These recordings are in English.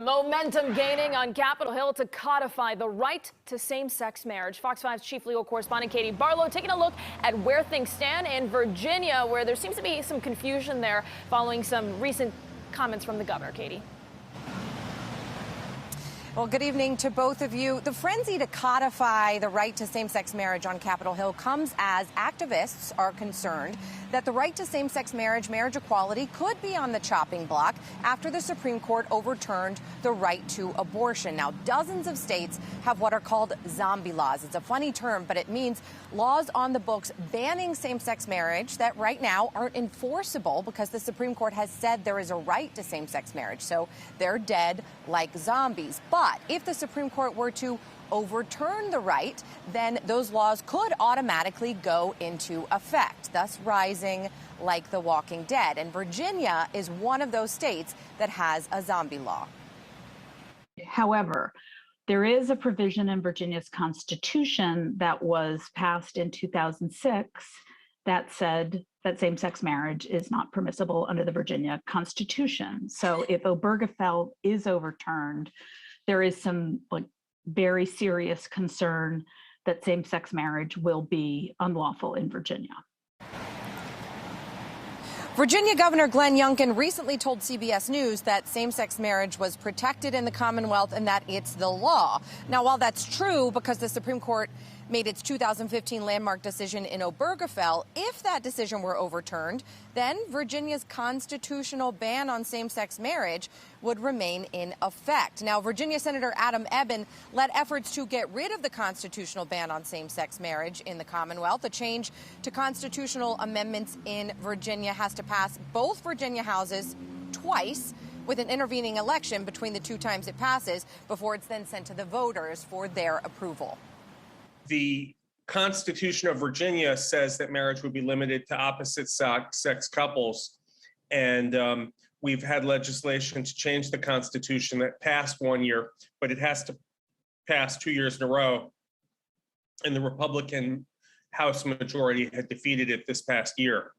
Momentum gaining on Capitol Hill to codify the right to same-sex marriage. Fox 5's chief legal correspondent Katie Barlow taking a look at where things stand in Virginia, where there seems to be some confusion there following some recent comments from the governor. Katie. Well, good evening to both of you. The frenzy to codify the right to same-sex marriage on Capitol Hill comes as activists are concerned that the right to same-sex marriage equality, could be on the chopping block after the Supreme Court overturned the right to abortion. Now, dozens of states have what are called zombie laws. It's a funny term, but it means laws on the books banning same-sex marriage that right now aren't enforceable because the Supreme Court has said there is a right to same-sex marriage. So they're dead like zombies. But if the Supreme Court were to overturn the right, then those laws could automatically go into effect, thus rising like the Walking Dead. And Virginia is one of those states that has a zombie law. However, there is a provision in Virginia's Constitution that was passed in 2006 that said that same-sex marriage is not permissible under the Virginia Constitution. So if Obergefell is overturned, there is some very serious concern that same-sex marriage will be unlawful in Virginia. Virginia Governor Glenn Youngkin recently told CBS News that same-sex marriage was protected in the Commonwealth and that it's the law. Now, while that's true because the Supreme Court made its 2015 landmark decision in Obergefell, if that decision were overturned, then Virginia's constitutional ban on same-sex marriage would remain in effect. Now, Virginia Senator Adam Ebbin led efforts to get rid of the constitutional ban on same-sex marriage in the Commonwealth. A change to constitutional amendments in Virginia has to pass both Virginia houses twice, with an intervening election between the two times it passes before it's then sent to the voters for their approval. The Constitution of Virginia says that marriage would be limited to opposite sex couples. And we've had legislation to change the Constitution that passed one year, but it has to pass 2 years in a row. And the Republican House majority had defeated it this past year.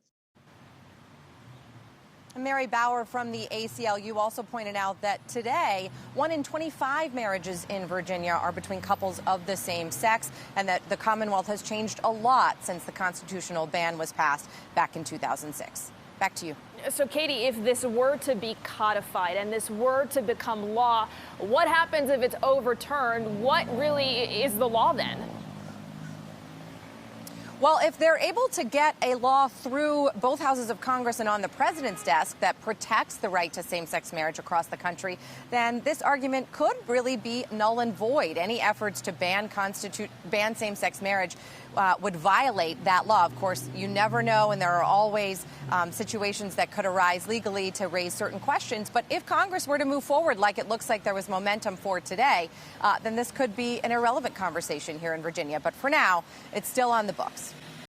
Mary Bauer from the ACLU also pointed out that today, 1 in 25 marriages in Virginia are between couples of the same sex, and that the Commonwealth has changed a lot since the constitutional ban was passed back in 2006. Back to you. So, Katie, if this were to be codified and this were to become law, what happens if it's overturned? What really is the law then? Well, if they're able to get a law through both houses of Congress and on the president's desk that protects the right to same-sex marriage across the country, then this argument could really be null and void. Any efforts to ban same-sex marriage would violate that law. Of course, you never know, and there are always situations that could arise legally to raise certain questions. But if Congress were to move forward, like it looks like there was momentum for today, then this could be an irrelevant conversation here in Virginia. But for now, it's still on the books.